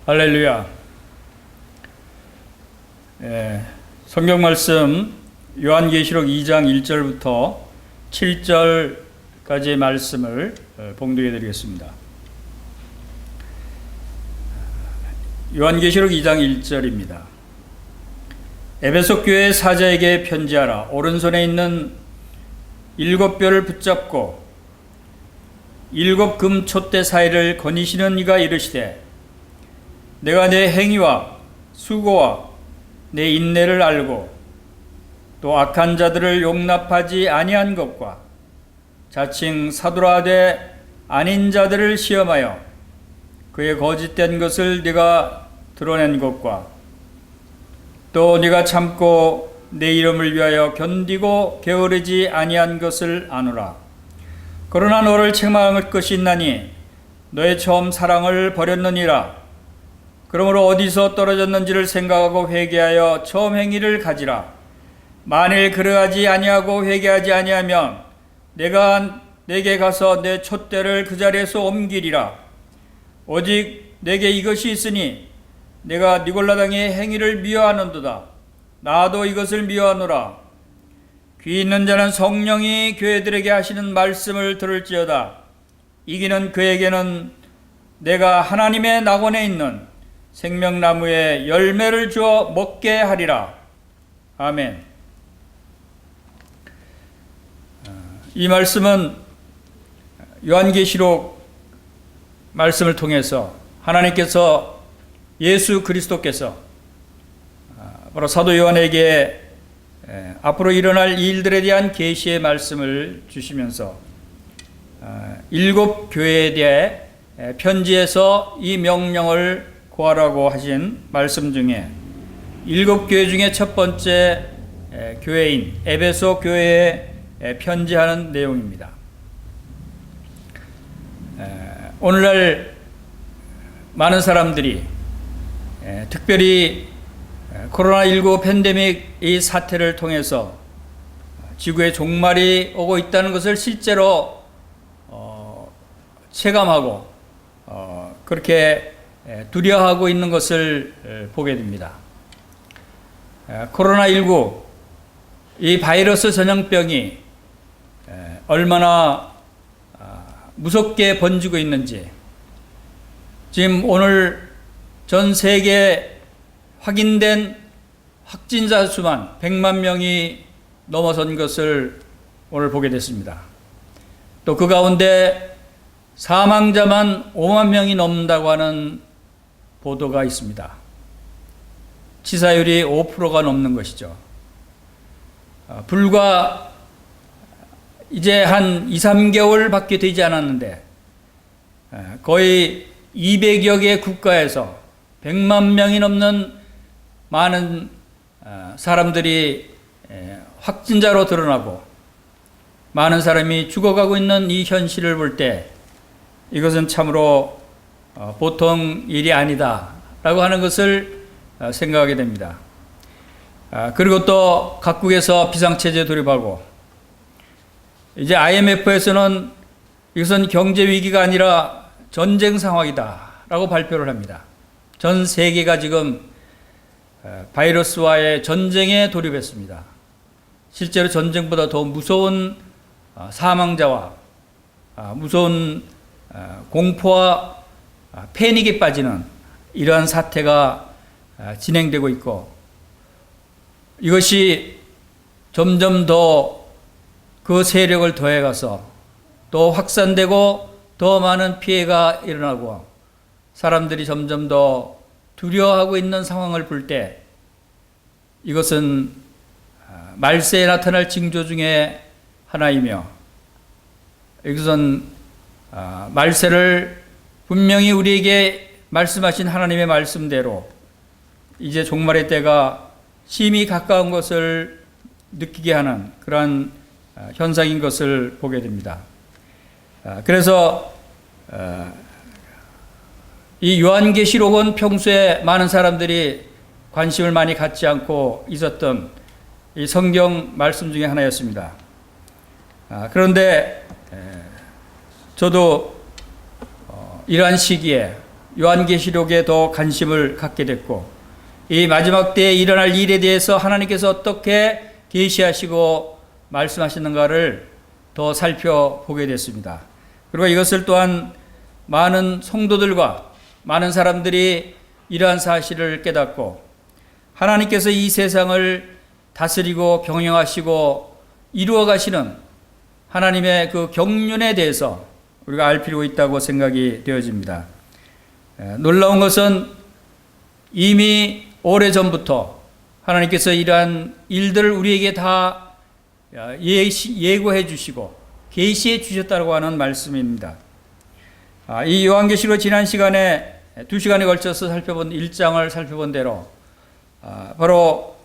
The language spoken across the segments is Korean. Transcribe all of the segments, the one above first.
할렐루야. 성경 말씀 요한계시록 2장 1절부터 7절까지의 말씀을 봉독해 드리겠습니다. 요한계시록 2장 1절입니다. 에베소 교회 사자에게 편지하라. 오른손에 있는 7뼈를 붙잡고 7 금 촛대 사이를 거니시는 이가 이르시되 내가 내 행위와 수고와 내 인내를 알고 또 악한 자들을 용납하지 아니한 것과 자칭 사도라 하되 아닌 자들을 시험하여 그의 거짓된 것을 네가 드러낸 것과 또 네가 참고 내 이름을 위하여 견디고 게으르지 아니한 것을 아노라. 그러나 너를 책망할 것이 있나니 너의 처음 사랑을 버렸느니라. 그러므로 어디서 떨어졌는지를 생각하고 회개하여 처음 행위를 가지라. 만일 그러하지 아니하고 회개하지 아니하면 내가 내게 가서 내 촛대를 그 자리에서 옮기리라. 오직 내게 이것이 있으니 내가 니골라당의 행위를 미워하는도다. 나도 이것을 미워하노라. 귀 있는 자는 성령이 교회들에게 하시는 말씀을 들을지어다. 이기는 그에게는 내가 하나님의 낙원에 있는 생명나무에 열매를 주어 먹게 하리라. 아멘. 이 말씀은 요한계시록 말씀을 통해서 하나님께서 예수 그리스도께서 바로 사도 요한에게 앞으로 일어날 일들에 대한 계시의 말씀을 주시면서 7 교회에 대해 편지에서 이 명령을 구하라고 하신 말씀 중에 7 교회 중에 첫 번째 교회인 에베소 교회에 편지하는 내용입니다. 오늘날 많은 사람들이 특별히 코로나19 팬데믹 이 사태를 통해서 지구의 종말이 오고 있다는 것을 실제로 체감하고 그렇게 두려워하고 있는 것을 보게 됩니다. 코로나19 이 바이러스 전염병이 얼마나 무섭게 번지고 있는지 지금 오늘 전 세계 확인된 확진자 수만 100만 명이 넘어선 것을 오늘 보게 됐습니다. 또 그 가운데 사망자만 5만 명이 넘는다고 하는 보도가 있습니다. 치사율이 5%가 넘는 것이죠. 불과 이제 한 2, 3개월 밖에 되지 않았는데 거의 200여 개 국가에서 100만 명이 넘는 많은 사람들이 확진자로 드러나고 많은 사람이 죽어가고 있는 이 현실을 볼 때 이것은 참으로 보통 일이 아니다 라고 하는 것을 생각하게 됩니다. 그리고 또 각국에서 비상체제 돌입하고 이제 IMF에서는 이것은 경제 위기가 아니라 전쟁 상황이다 라고 발표를 합니다. 전 세계가 지금 바이러스와의 전쟁에 돌입했습니다. 실제로 전쟁보다 더 무서운 사망자와 무서운 공포와 패닉에 빠지는 이러한 사태가 진행되고 있고 이것이 점점 더 그 세력을 더해가서 또 확산되고 더 많은 피해가 일어나고 사람들이 점점 더 두려워하고 있는 상황을 볼 때 이것은 말세에 나타날 징조 중에 하나이며 이것은 말세를 분명히 우리에게 말씀하신 하나님의 말씀대로 이제 종말의 때가 심히 가까운 것을 느끼게 하는 그러한 현상인 것을 보게 됩니다. 그래서 이 요한계시록은 평소에 많은 사람들이 관심을 많이 갖지 않고 있었던 이 성경 말씀 중에 하나였습니다. 그런데 저도 이러한 시기에 요한계시록에 더 관심을 갖게 됐고, 이 마지막 때에 일어날 일에 대해서 하나님께서 어떻게 계시하시고 말씀하시는가를 더 살펴보게 됐습니다. 그리고 이것을 또한 많은 성도들과 많은 사람들이 이러한 사실을 깨닫고, 하나님께서 이 세상을 다스리고 경영하시고 이루어 가시는 하나님의 그 경륜에 대해서 우리가 알 필요가 있다고 생각이 되어집니다. 놀라운 것은 이미 오래전부터 하나님께서 이러한 일들을 우리에게 다 예고해 주시고 계시해 주셨다고 하는 말씀입니다. 이 요한계시록 지난 시간에 2시간에 걸쳐서 살펴본 1장을 살펴본 대로 바로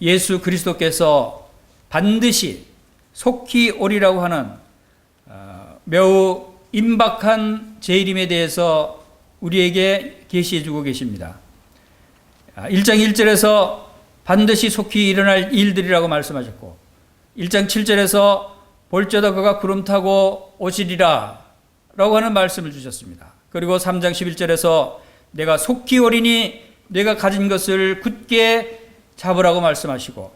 예수 그리스도께서 반드시 속히 오리라고 하는 매우 임박한 재림에 대해서 우리에게 계시해 주고 계십니다. 1장 1절에서 반드시 속히 일어날 일들이라고 말씀하셨고, 1장 7절에서 볼지어다 그가 구름 타고 오시리라 라고 하는 말씀을 주셨습니다. 그리고 3장 11절에서 내가 속히 오리니 내가 가진 것을 굳게 잡으라고 말씀하시고,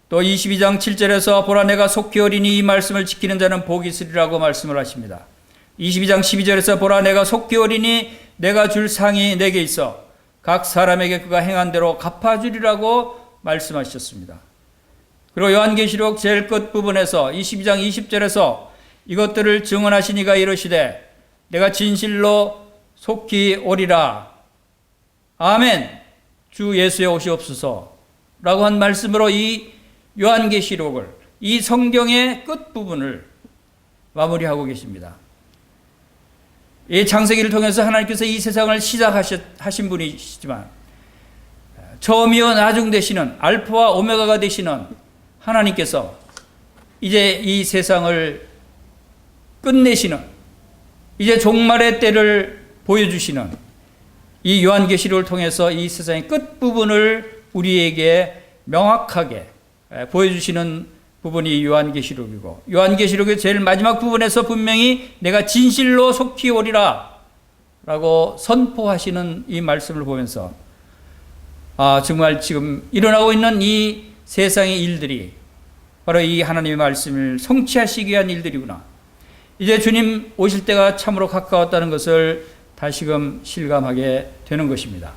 또 22장 7절에서 보라 내가 속히 오리니 이 말씀을 지키는 자는 복이 있으리라고 말씀을 하십니다. 22장 12절에서 보라 내가 속히 오리니 내가 줄 상이 내게 있어 각 사람에게 그가 행한 대로 갚아주리라고 말씀하셨습니다. 그리고 요한계시록 제일 끝부분에서 22장 20절에서 이것들을 증언하시니가 이르시되 내가 진실로 속히 오리라. 아멘. 주 예수의 오시옵소서 라고 한 말씀으로 이 요한계시록을, 이 성경의 끝부분을 마무리하고 계십니다. 이 창세기를 통해서 하나님께서 이 세상을 시작하신 분이시지만 처음이요 나중 되시는 알파와 오메가가 되시는 하나님께서 이제 이 세상을 끝내시는, 이제 종말의 때를 보여주시는 이 요한계시록을 통해서 이 세상의 끝부분을 우리에게 명확하게 보여주시는 부분이 요한계시록이고, 요한계시록의 제일 마지막 부분에서 분명히 내가 진실로 속히 오리라 라고 선포하시는 이 말씀을 보면서 정말 지금 일어나고 있는 이 세상의 일들이 바로 이 하나님의 말씀을 성취하시기 위한 일들이구나. 이제 주님 오실 때가 참으로 가까웠다는 것을 다시금 실감하게 되는 것입니다.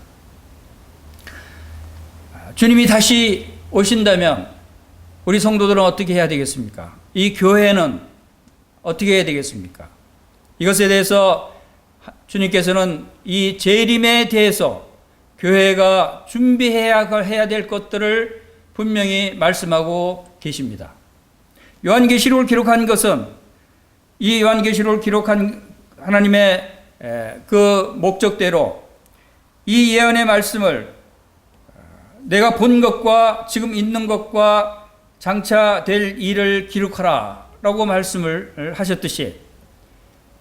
주님이 다시 오신다면 우리 성도들은 어떻게 해야 되겠습니까? 이 교회는 어떻게 해야 되겠습니까? 이것에 대해서 주님께서는 이 재림에 대해서 교회가 준비해야 될 것들을 분명히 말씀하고 계십니다. 요한계시록을 기록한 것은 이 요한계시록을 기록한 하나님의 그 목적대로 이 예언의 말씀을 내가 본 것과 지금 있는 것과 장차 될 일을 기록하라 라고 말씀을 하셨듯이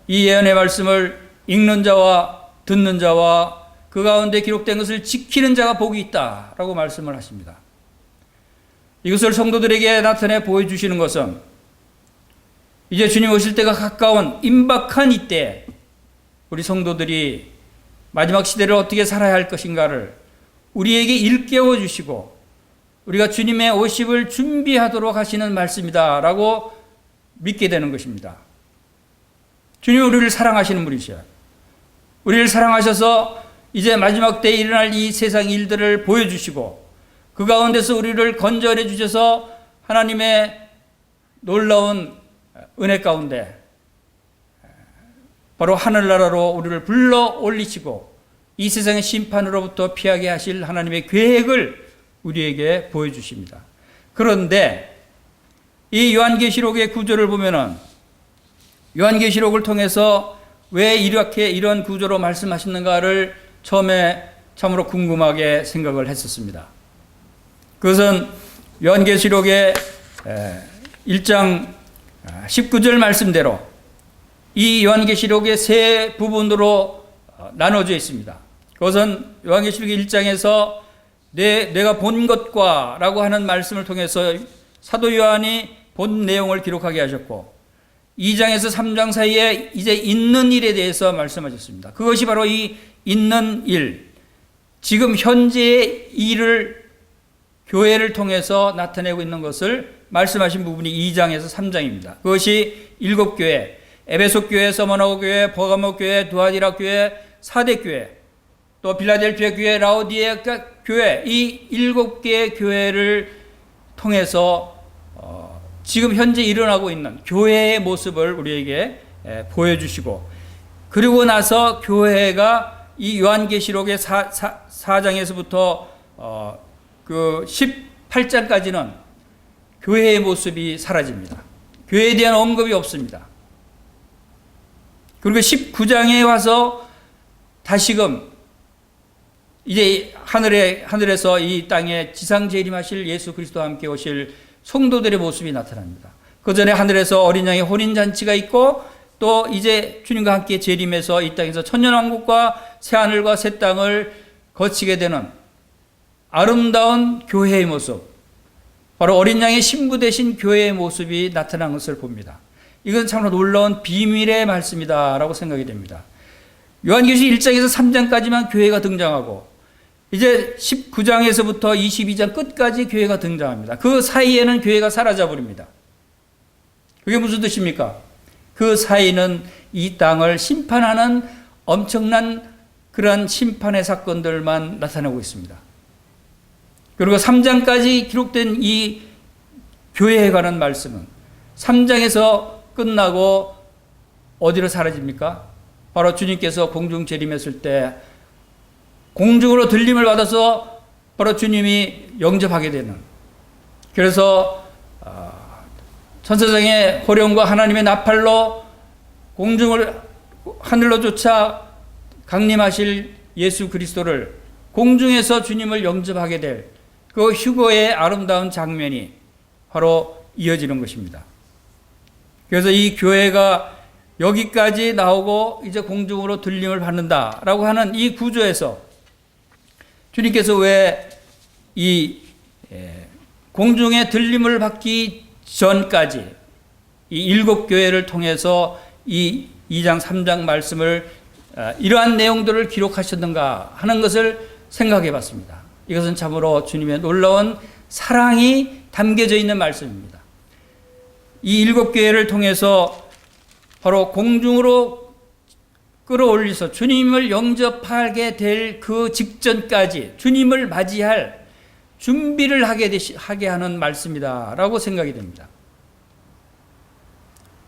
이 예언의 말씀을 읽는 자와 듣는 자와 그 가운데 기록된 것을 지키는 자가 복이 있다 라고 말씀을 하십니다. 이것을 성도들에게 나타내 보여주시는 것은 이제 주님 오실 때가 가까운 임박한 이때 우리 성도들이 마지막 시대를 어떻게 살아야 할 것인가를 우리에게 일깨워 주시고 우리가 주님의 오십을 준비하도록 하시는 말씀이다 라고 믿게 되는 것입니다. 주님은 우리를 사랑하시는 분이셔요. 우리를 사랑하셔서 이제 마지막 때에 일어날 이 세상 일들을 보여주시고 그 가운데서 우리를 건져내 주셔서 하나님의 놀라운 은혜 가운데 바로 하늘나라로 우리를 불러 올리시고 이 세상의 심판으로부터 피하게 하실 하나님의 계획을 우리에게 보여주십니다. 그런데 이 요한계시록의 구조를 보면은 요한계시록을 통해서 왜 이렇게 이런 구조로 말씀하시는가를 처음에 참으로 궁금하게 생각을 했었습니다. 그것은 요한계시록의 1장 19절 말씀대로 이 요한계시록의 세 부분으로 나눠져 있습니다. 그것은 요한계시록 1장에서 내가 본 것과 라고 하는 말씀을 통해서 사도 요한이 본 내용을 기록하게 하셨고 2장에서 3장 사이에 이제 있는 일에 대해서 말씀하셨습니다. 그것이 바로 이 있는 일, 지금 현재의 일을 교회를 통해서 나타내고 있는 것을 말씀하신 부분이 2장에서 3장입니다. 그것이 7교회, 에베소 교회, 서머나 교회, 버가모 교회, 두아디라 교회, 사대 교회, 또 빌라델피아 교회, 라오디에 교회, 이 7개의 교회를 통해서 지금 현재 일어나고 있는 교회의 모습을 우리에게 보여주시고, 그리고 나서 교회가 이 요한계시록의 4장에서부터 그 18장까지는 교회의 모습이 사라집니다. 교회에 대한 언급이 없습니다. 그리고 19장에 와서 다시금 이제 하늘에서 이 땅에 지상 재림하실 예수 그리스도와 함께 오실 성도들의 모습이 나타납니다. 그 전에 하늘에서 어린 양의 혼인잔치가 있고, 또 이제 주님과 함께 재림해서 이 땅에서 천년왕국과 새하늘과 새 땅을 거치게 되는 아름다운 교회의 모습, 바로 어린 양의 신부 되신 교회의 모습이 나타난 것을 봅니다. 이건 참으로 놀라운 비밀의 말씀이다라고 생각이 됩니다. 요한계시록 1장에서 3장까지만 교회가 등장하고, 이제 19장에서부터 22장 끝까지 교회가 등장합니다. 그 사이에는 교회가 사라져 버립니다. 그게 무슨 뜻입니까? 그 사이는 이 땅을 심판하는 엄청난 그러한 심판의 사건들만 나타나고 있습니다. 그리고 3장까지 기록된 이 교회에 관한 말씀은 3장에서 끝나고 어디로 사라집니까? 바로 주님께서 공중 재림했을 때 공중으로 들림을 받아서 바로 주님이 영접하게 되는, 그래서 천사장의 호령과 하나님의 나팔로 공중을 하늘로 쫓아 강림하실 예수 그리스도를 공중에서 주님을 영접하게 될 그 휴거의 아름다운 장면이 바로 이어지는 것입니다. 그래서 이 교회가 여기까지 나오고 이제 공중으로 들림을 받는다라고 하는 이 구조에서 주님께서 왜 이 공중에 들림을 받기 전까지 이 7교회를 통해서 이 2장 3장 말씀을 이러한 내용들을 기록하셨는가 하는 것을 생각해 봤습니다. 이것은 참으로 주님의 놀라운 사랑이 담겨져 있는 말씀입니다. 이 7교회를 통해서 바로 공중으로 끌어올려서 주님을 영접하게 될 그 직전까지 주님을 맞이할 준비를 하게 하는 말씀이다라고 생각이 됩니다.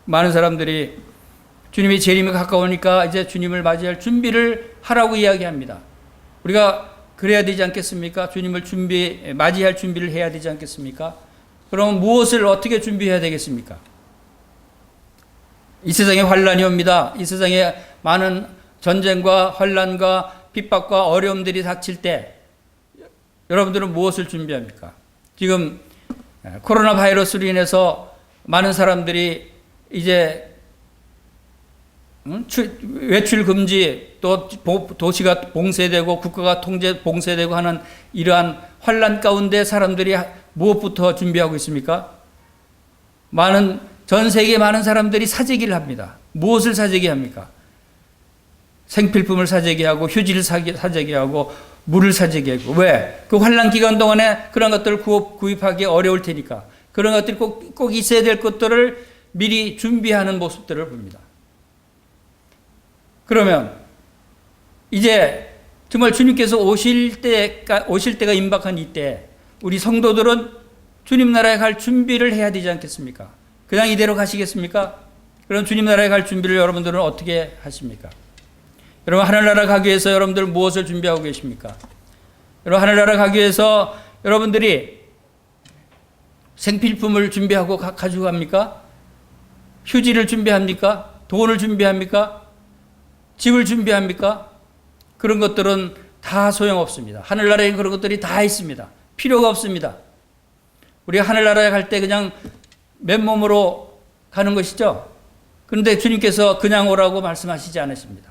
많은 사람들이 주님의 재림이 가까우니까 이제 주님을 맞이할 준비를 하라고 이야기합니다. 우리가 그래야 되지 않겠습니까? 주님을 맞이할 준비를 해야 되지 않겠습니까? 그럼 무엇을 어떻게 준비해야 되겠습니까? 이 세상에 환란이 옵니다. 이 세상에 많은 전쟁과 환란과 핍박과 어려움들이 닥칠 때 여러분들은 무엇을 준비합니까? 지금 코로나 바이러스로 인해서 많은 사람들이 이제 외출 금지, 또 도시가 봉쇄되고 국가가 봉쇄되고 하는 이러한 환란 가운데 사람들이 무엇부터 준비하고 있습니까? 전 세계 많은 사람들이 사재기를 합니다. 무엇을 사재기합니까? 생필품을 사재기하고, 휴지를 사재기하고, 물을 사재기하고. 왜? 그 환란 기간 동안에 그런 것들을 구입하기 어려울 테니까. 그런 것들이 꼭 있어야 될 것들을 미리 준비하는 모습들을 봅니다. 그러면 이제 정말 주님께서 오실 때가 임박한 이때 우리 성도들은 주님 나라에 갈 준비를 해야 되지 않겠습니까? 그냥 이대로 가시겠습니까? 그럼 주님 나라에 갈 준비를 여러분들은 어떻게 하십니까? 여러분, 하늘나라 가기 위해서 여러분들 무엇을 준비하고 계십니까? 여러분, 하늘나라 가기 위해서 여러분들이 생필품을 준비하고 가지고 갑니까? 휴지를 준비합니까? 돈을 준비합니까? 집을 준비합니까? 그런 것들은 다 소용없습니다. 하늘나라에 그런 것들이 다 있습니다. 필요가 없습니다. 우리가 하늘나라에 갈 때 그냥 맨몸으로 가는 것이죠. 그런데 주님께서 그냥 오라고 말씀하시지 않으십니다.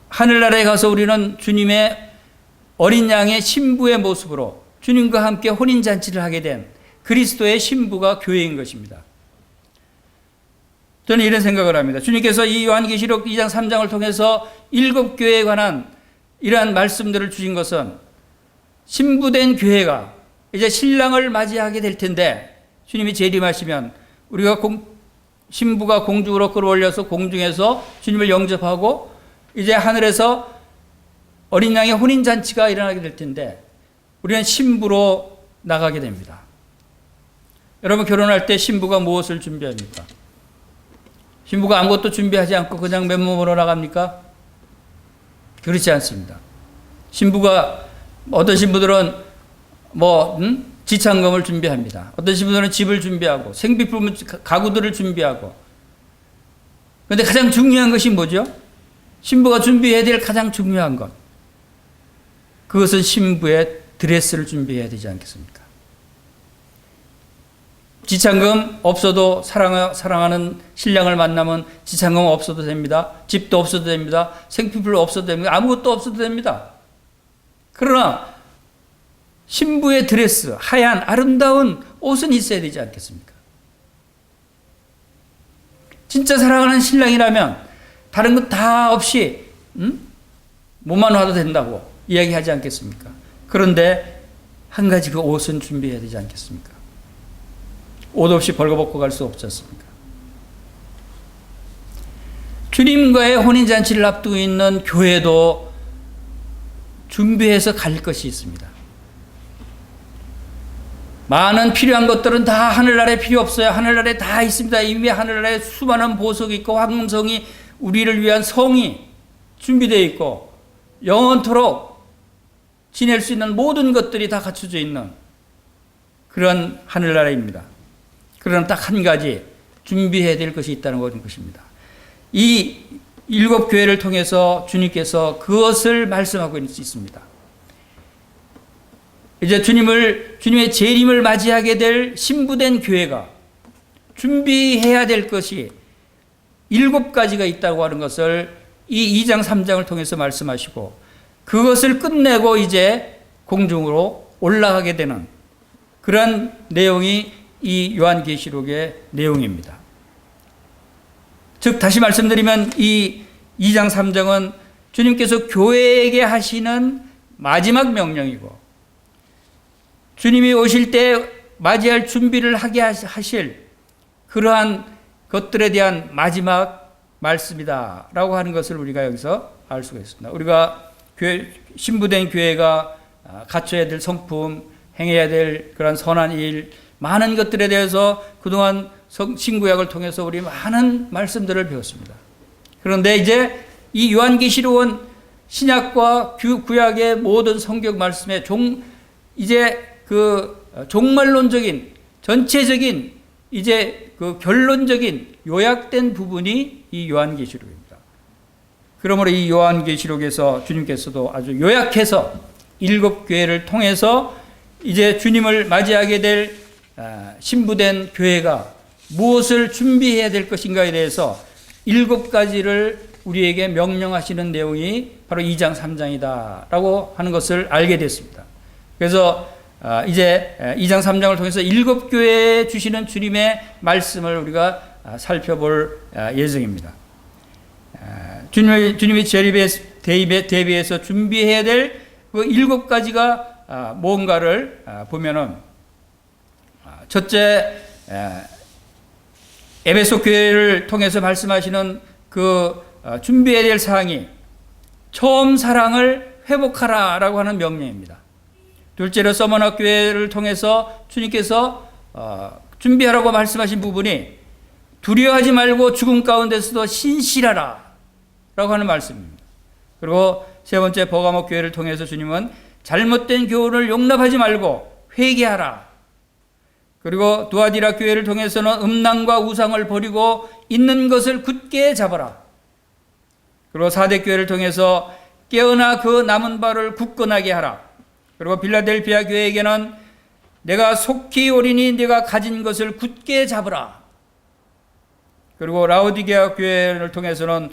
하늘나라에 가서 우리는 주님의 어린 양의 신부의 모습으로 주님과 함께 혼인잔치를 하게 된 그리스도의 신부가 교회인 것입니다. 저는 이런 생각을 합니다. 주님께서 이 요한계시록 2장 3장을 통해서 7교회에 관한 이러한 말씀들을 주신 것은 신부된 교회가 이제 신랑을 맞이하게 될 텐데, 주님이 재림하시면 우리가 신부가 공중으로 끌어올려서 공중에서 주님을 영접하고 이제 하늘에서 어린 양의 혼인잔치가 일어나게 될 텐데, 우리는 신부로 나가게 됩니다. 여러분, 결혼할 때 신부가 무엇을 준비합니까? 신부가 아무것도 준비하지 않고 그냥 맨몸으로 나갑니까? 그렇지 않습니다. 신부가, 어떤 신부들은 지창금을 준비합니다. 어떤 신부들은 집을 준비하고 생필품, 가구들을 준비하고. 그런데 가장 중요한 것이 뭐죠? 신부가 준비해야 될 가장 중요한 것, 그것은 신부의 드레스를 준비해야 되지 않겠습니까? 지창금 없어도 사랑하는 신랑을 만나면 지창금 없어도 됩니다. 집도 없어도 됩니다. 생필품 없어도 됩니다. 아무것도 없어도 됩니다. 그러나 신부의 드레스, 하얀 아름다운 옷은 있어야 되지 않겠습니까? 진짜 사랑하는 신랑이라면 다른 것 다 없이 몸만 와도 된다고 이야기하지 않겠습니까? 그런데 한 가지, 그 옷은 준비해야 되지 않겠습니까? 옷 없이 벌거벗고 갈 수 없지 않습니까? 주님과의 혼인잔치를 앞두고 있는 교회도 준비해서 갈 것이 있습니다. 많은 필요한 것들은 다 하늘나라에 필요 없어요. 하늘나라에 다 있습니다. 이미 하늘나라에 수많은 보석이 있고 황금성이, 우리를 위한 성이 준비되어 있고 영원토록 지낼 수 있는 모든 것들이 다 갖춰져 있는 그런 하늘나라입니다. 그러나 딱 한 가지 준비해야 될 것이 있다는 것입니다. 이 7교회를 통해서 주님께서 그것을 말씀하고 있습니다. 이제 주님의 재림을 맞이하게 될 신부된 교회가 준비해야 될 것이 7가지가 있다고 하는 것을 이 2장 3장을 통해서 말씀하시고, 그것을 끝내고 이제 공중으로 올라가게 되는 그런 내용이 이 요한계시록의 내용입니다. 즉, 다시 말씀드리면 이 2장 3장은 주님께서 교회에게 하시는 마지막 명령이고, 주님이 오실 때 맞이할 준비를 하게 하실 그러한 것들에 대한 마지막 말씀이다 라고 하는 것을 우리가 여기서 알 수가 있습니다. 우리가 신부된 교회가 갖춰야 될 성품, 행해야 될 그런 선한 일, 많은 것들에 대해서 그동안 신구약을 통해서 우리 많은 말씀들을 배웠습니다. 그런데 이제 이 요한계시록은 신약과 구약의 모든 성경 말씀의 이제 그 종말론적인, 전체적인, 이제 그 결론적인 요약된 부분이 이 요한계시록입니다. 그러므로 이 요한계시록에서 주님께서도 아주 요약해서 7교회를 통해서 이제 주님을 맞이하게 될 신부된 교회가 무엇을 준비해야 될 것인가에 대해서 7가지를 우리에게 명령하시는 내용이 바로 2장 3장이다 라고 하는 것을 알게 됐습니다. 그래서 이제 2장 3장을 통해서 7교회에 주시는 주님의 말씀을 우리가 살펴볼 예정입니다. 주님의 재림에 대비해서 준비해야 될 그 7가지가 뭔가를 보면은, 첫째, 에베소 교회를 통해서 말씀하시는 그 준비해야 될 사항이 처음 사랑을 회복하라 라고 하는 명령입니다. 둘째로 서머나 교회를 통해서 주님께서 준비하라고 말씀하신 부분이 두려워하지 말고 죽음 가운데서도 신실하라 라고 하는 말씀입니다. 그리고 세 번째, 버가모 교회를 통해서 주님은 잘못된 교훈을 용납하지 말고 회개하라. 그리고 두아디라 교회를 통해서는 음란과 우상을 버리고 있는 것을 굳게 잡아라. 그리고 사대 교회를 통해서 깨어나 그 남은 바를 굳건하게 하라. 그리고 빌라델피아 교회에게는 내가 속히 오리니 네가 가진 것을 굳게 잡으라. 그리고 라오디게아 교회를 통해서는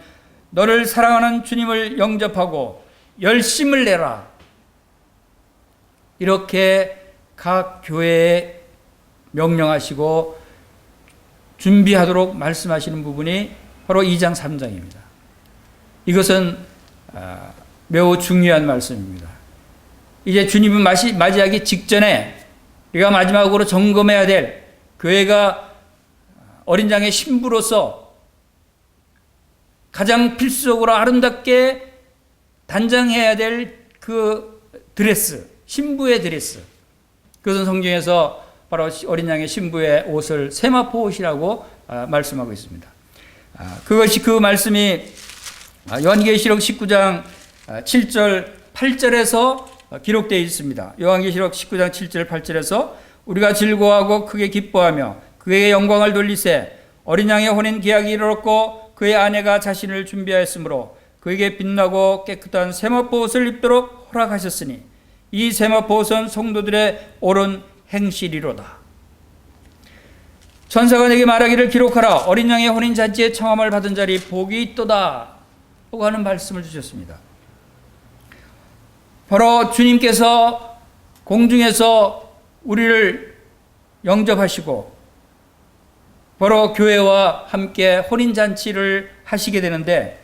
너를 사랑하는 주님을 영접하고 열심을 내라. 이렇게 각 교회에 명령하시고 준비하도록 말씀하시는 부분이 바로 2장 3장입니다. 이것은 매우 중요한 말씀입니다. 이제 주님을 맞이하기 직전에 우리가 마지막으로 점검해야 될 교회가 어린 양의 신부로서 가장 필수적으로 아름답게 단장해야 될 그 드레스, 신부의 드레스. 그것은 성경에서 바로 어린 양의 신부의 옷을 세마포 옷이라고 말씀하고 있습니다. 그것이 그 말씀이 요한계시록 19장 7절 8절에서 기록되어 있습니다. 요한계시록 19장 7절 8절에서 우리가 즐거워하고 크게 기뻐하며 그의 영광을 돌리세 어린 양의 혼인 계약이 이르렀고 그의 아내가 자신을 준비하였으므로 그에게 빛나고 깨끗한 세마포 옷을 입도록 허락하셨으니 이 세마포 옷은 성도들의 옳은 행실이로다. 천사가 내게 말하기를 기록하라 어린 양의 혼인 잔치에 청함을 받은 자리 복이 있도다 라고 하는 말씀을 주셨습니다. 바로 주님께서 공중에서 우리를 영접하시고 바로 교회와 함께 혼인잔치를 하시게 되는데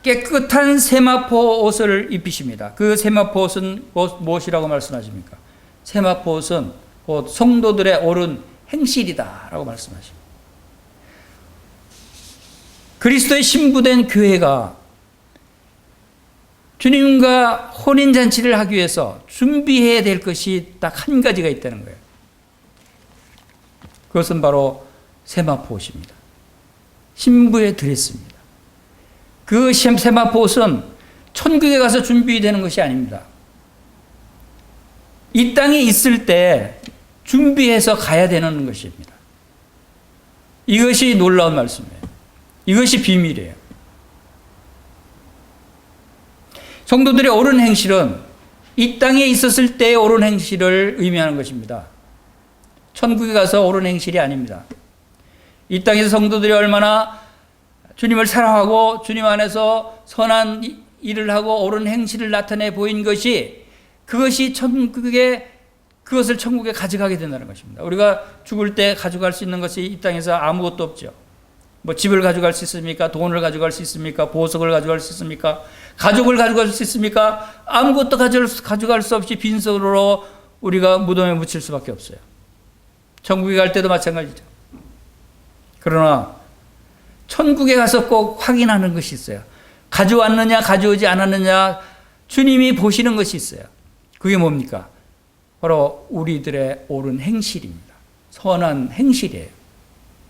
깨끗한 세마포 옷을 입히십니다. 그 세마포 옷은 무엇이라고 말씀하십니까? 세마포 옷은 곧 성도들의 옳은 행실이다 라고 말씀하십니다. 그리스도의 신부된 교회가 주님과 혼인잔치를 하기 위해서 준비해야 될 것이 딱 한 가지가 있다는 거예요. 그것은 바로 세마포 옷입니다. 신부의 드레스입니다. 그 세마포 옷은 천국에 가서 준비되는 것이 아닙니다. 이 땅에 있을 때 준비해서 가야 되는 것입니다. 이것이 놀라운 말씀이에요. 이것이 비밀이에요. 성도들의 옳은 행실은 이 땅에 있었을 때의 옳은 행실을 의미하는 것입니다. 천국에 가서 옳은 행실이 아닙니다. 이 땅에서 성도들이 얼마나 주님을 사랑하고 주님 안에서 선한 일을 하고 옳은 행실을 나타내 보인 것이 그것을 천국에 가져가게 된다는 것입니다. 우리가 죽을 때 가져갈 수 있는 것이 이 땅에서 아무것도 없죠. 뭐 집을 가져갈 수 있습니까? 돈을 가져갈 수 있습니까? 보석을 가져갈 수 있습니까? 가족을 가져갈 수 있습니까? 아무것도 가져갈 수 없이 빈손으로 우리가 무덤에 묻힐 수밖에 없어요. 천국에 갈 때도 마찬가지죠. 그러나 천국에 가서 꼭 확인하는 것이 있어요. 가져왔느냐 가져오지 않았느냐 주님이 보시는 것이 있어요. 그게 뭡니까? 바로 우리들의 옳은 행실입니다. 선한 행실이에요.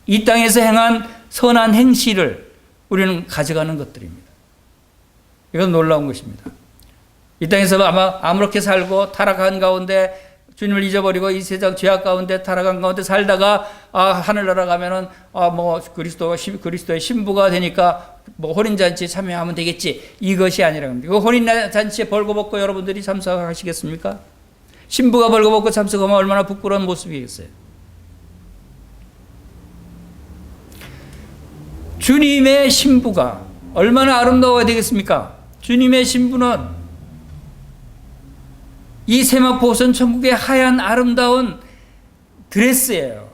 이 땅에서 행한 선한 행실을 우리는 가져가는 것들입니다. 이건 놀라운 것입니다. 이 땅에서 아마 아무렇게 살고 타락한 가운데 주님을 잊어버리고 이 세상 죄악 가운데 타락한 가운데 살다가 하늘나라 가면은 그리스도의 신부가 되니까 뭐 혼인잔치에 참여하면 되겠지, 이것이 아니라 겁니다. 그 혼인잔치에 벌거벗고 여러분들이 참석하시겠습니까? 신부가 벌거벗고 참석하면 얼마나 부끄러운 모습이겠어요. 주님의 신부가 얼마나 아름다워야 되겠습니까? 주님의 신부는 이 세마포 옷은 천국의 하얀 아름다운 드레스예요.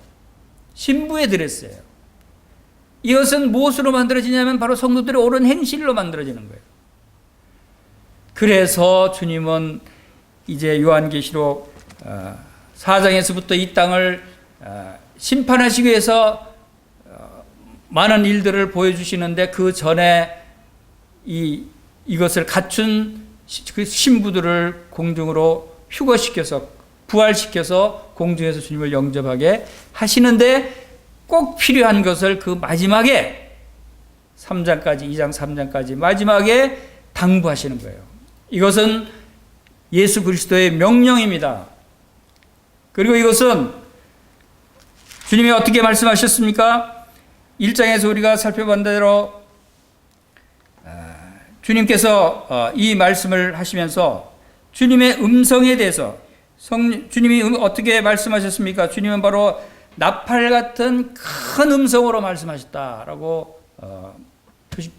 신부의 드레스예요. 이것은 무엇으로 만들어지냐면 바로 성도들의 옳은 행실로 만들어지는 거예요. 그래서 주님은 이제 요한계시록 4장에서부터 이 땅을 심판하시기 위해서 많은 일들을 보여주시는데 그 전에 이것을 갖춘 그 신부들을 공중으로 휴거시켜서 부활시켜서 공중에서 주님을 영접하게 하시는데 꼭 필요한 것을 그 마지막에 3장까지 2장 3장까지 마지막에 당부하시는 거예요. 이것은 예수 그리스도의 명령입니다. 그리고 이것은 주님이 어떻게 말씀하셨습니까? 1장에서 우리가 살펴본 대로 주님께서 이 말씀을 하시면서 주님의 음성에 대해서 주님이 어떻게 말씀하셨습니까? 주님은 바로 나팔 같은 큰 음성으로 말씀하셨다라고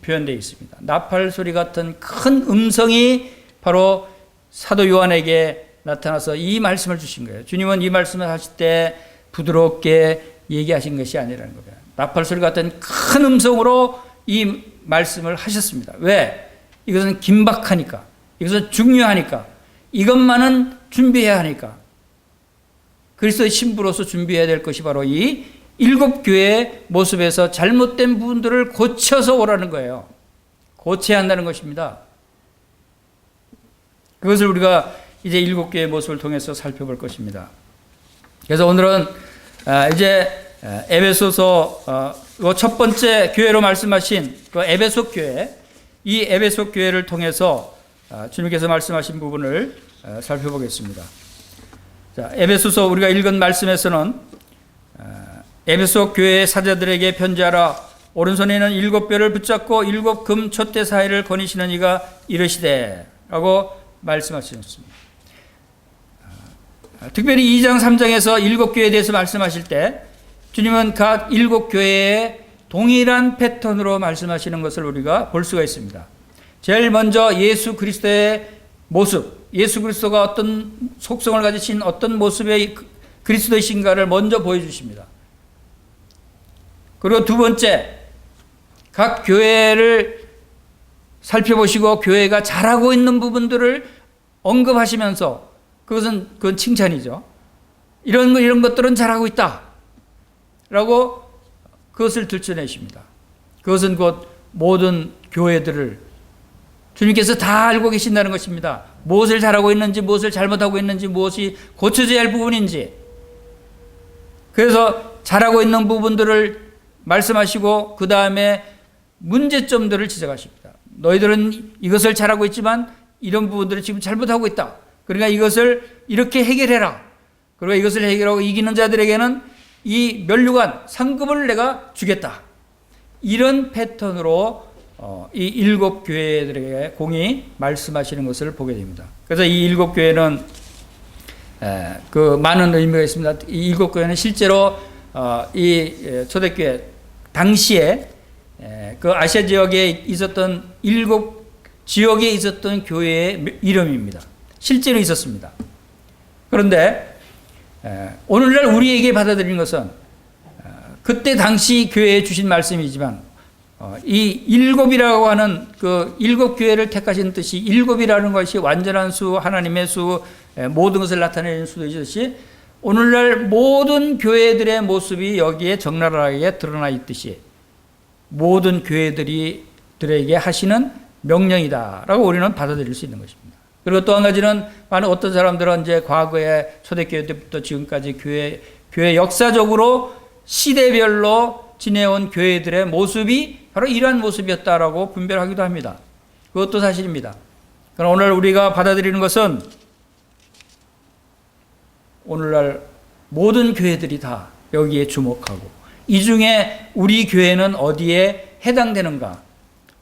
표현되어 있습니다. 나팔 소리 같은 큰 음성이 바로 사도 요한에게 나타나서 이 말씀을 주신 거예요. 주님은 이 말씀을 하실 때 부드럽게 얘기하신 것이 아니라는 거예요. 나팔소리 같은 큰 음성으로 이 말씀을 하셨습니다. 왜? 이것은 긴박하니까, 이것은 중요하니까, 이것만은 준비해야 하니까. 그리스도의 신부로서 준비해야 될 것이 바로 이 7교회의 모습에서 잘못된 부분들을 고쳐서 오라는 거예요. 고쳐야 한다는 것입니다. 그것을 우리가 이제 7교회의 모습을 통해서 살펴볼 것입니다. 그래서 오늘은 이제 에베소서 첫 번째 교회로 말씀하신 그 에베소 교회, 이 에베소 교회를 통해서 주님께서 말씀하신 부분을 살펴보겠습니다. 자, 에베소서 우리가 읽은 말씀에서는 에베소 교회의 사자들에게 편지하라. 오른손에는 7뼈를 붙잡고 7 금 촛대 사이를 거니시는 이가 이르시되 라고 말씀하셨습니다. 특별히 2장 3장에서 7교회에 대해서 말씀하실 때 주님은 각 7교회에 동일한 패턴으로 말씀하시는 것을 우리가 볼 수가 있습니다. 제일 먼저 예수 그리스도의 모습, 예수 그리스도가 어떤 속성을 가지신 어떤 모습의 그리스도이신가를 먼저 보여주십니다. 그리고 두 번째, 각 교회를 살펴보시고 교회가 잘하고 있는 부분들을 언급하시면서 그건 칭찬이죠. 이런 것들은 잘하고 있다 라고 그것을 들춰내십니다. 그것은 곧 모든 교회들을 주님께서 다 알고 계신다는 것입니다. 무엇을 잘하고 있는지, 무엇을 잘못하고 있는지, 무엇이 고쳐져야 할 부분인지. 그래서 잘하고 있는 부분들을 말씀하시고 그 다음에 문제점들을 지적하십니다. 너희들은 이것을 잘하고 있지만 이런 부분들을 지금 잘못하고 있다. 그러니까 이것을 이렇게 해결해라. 그리고 이것을 해결하고 이기는 자들에게는 이 면류관 상급을 내가 주겠다. 이런 패턴으로 이 7교회들에게 공히 말씀하시는 것을 보게 됩니다. 그래서 이 7교회는 그 많은 의미가 있습니다. 이 7교회는 실제로 이 초대교회 당시에 그 아시아 지역에 있었던 7 지역에 있었던 교회의 이름입니다. 실제로 있었습니다. 그런데 오늘날 우리에게 받아들이는 것은 그때 당시 교회에 주신 말씀이지만 이 7이라고 하는 그 7교회를 택하신 뜻이 7이라는 것이 완전한 수, 하나님의 수, 모든 것을 나타내는 수이듯이 오늘날 모든 교회들의 모습이 여기에 적나라하게 드러나 있듯이 모든 교회들에게 하시는 명령이다라고 우리는 받아들일 수 있는 것입니다. 그리고 또 한 가지는 많은 어떤 사람들은 이제 과거에 초대교회 때부터 지금까지 교회 역사적으로 시대별로 지내온 교회들의 모습이 바로 이러한 모습이었다라고 분별하기도 합니다. 그것도 사실입니다. 그러나 오늘 우리가 받아들이는 것은 오늘날 모든 교회들이 다 여기에 주목하고 이 중에 우리 교회는 어디에 해당되는가?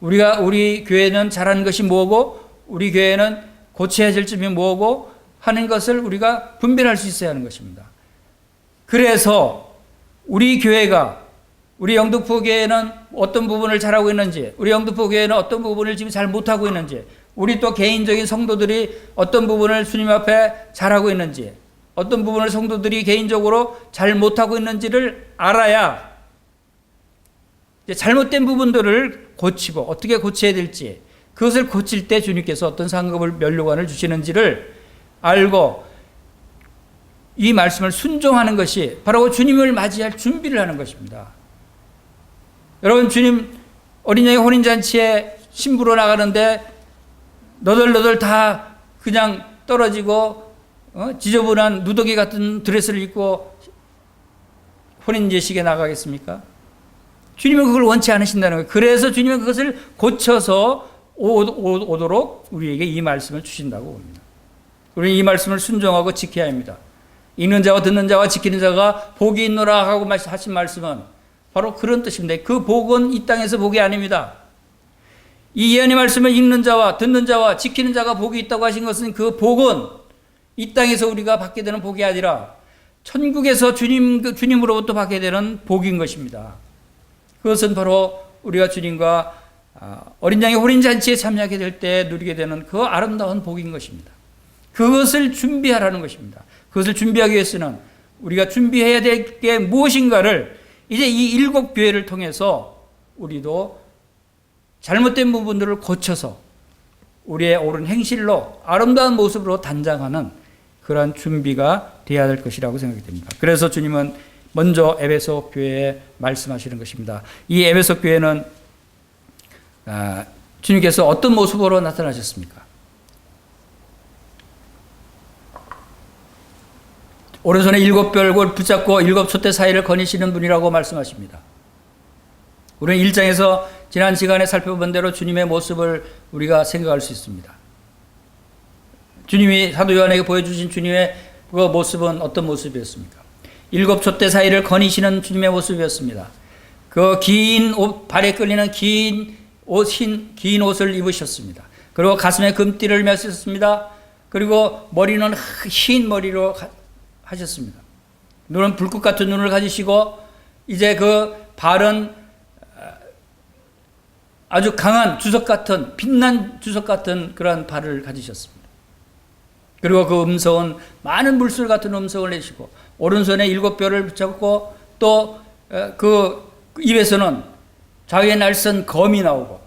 우리 교회는 잘하는 것이 뭐고 우리 교회는 고쳐야 될 점이 뭐고 하는 것을 우리가 분별할 수 있어야 하는 것입니다. 그래서 우리 교회가 우리 영등포 교회는 어떤 부분을 잘하고 있는지, 우리 영등포 교회는 어떤 부분을 지금 잘 못하고 있는지, 우리 또 개인적인 성도들이 어떤 부분을 주님 앞에 잘하고 있는지, 어떤 부분을 성도들이 개인적으로 잘 못하고 있는지를 알아야 이제 잘못된 부분들을 고치고 어떻게 고쳐야 될지, 그것을 고칠 때 주님께서 어떤 상급을 면류관을 주시는지를 알고 이 말씀을 순종하는 것이 바로 주님을 맞이할 준비를 하는 것입니다. 여러분, 주님 어린 양의 혼인잔치에 신부로 나가는데 너덜너덜 다 그냥 떨어지고 지저분한 누더기 같은 드레스를 입고 혼인 예식에 나가겠습니까? 주님은 그걸 원치 않으신다는 거예요. 그래서 주님은 그것을 고쳐서 오도록 우리에게 이 말씀을 주신다고 봅니다. 우리는 이 말씀을 순종하고 지켜야 합니다. 읽는 자와 듣는 자와 지키는 자가 복이 있노라 하고 하신 말씀은 바로 그런 뜻입니다. 그 복은 이 땅에서 복이 아닙니다. 이 예언의 말씀을 읽는 자와 듣는 자와 지키는 자가 복이 있다고 하신 것은 그 복은 이 땅에서 우리가 받게 되는 복이 아니라 천국에서 주님으로부터 받게 되는 복인 것입니다. 그것은 바로 우리가 주님과 어린 양의 혼인잔치에 참여하게 될 때 누리게 되는 그 아름다운 복인 것입니다. 그것을 준비하라는 것입니다. 그것을 준비하기 위해서는 우리가 준비해야 될 게 무엇인가를 이제 이 7교회를 통해서 우리도 잘못된 부분들을 고쳐서 우리의 옳은 행실로 아름다운 모습으로 단장하는 그러한 준비가 되어야 될 것이라고 생각이 됩니다. 그래서 주님은 먼저 에베소 교회에 말씀하시는 것입니다. 이 에베소 교회는 주님께서 어떤 모습으로 나타나셨습니까? 오른손에 7 별을 붙잡고 7촛대 사이를 거니시는 분이라고 말씀하십니다. 우리는 1장에서 지난 시간에 살펴본 대로 주님의 모습을 우리가 생각할 수 있습니다. 주님이 사도 요한에게 보여주신 주님의 그 모습은 어떤 모습이었습니까? 7촛대 사이를 거니시는 주님의 모습이었습니다. 그 긴 옷, 발에 끌리는 긴 옷을 입으셨습니다. 그리고 가슴에 금띠를 메셨습니다. 그리고 머리는 흰 머리로 하셨습니다. 눈은 불꽃 같은 눈을 가지시고 이제 그 발은 아주 강한 주석 같은 빛난 주석 같은 그런 발을 가지셨습니다. 그리고 그 음성은 많은 물술 같은 음성을 내시고 오른손에 7뼈를 붙잡고 또 그 입에서는 자기의 날선 검이 나오고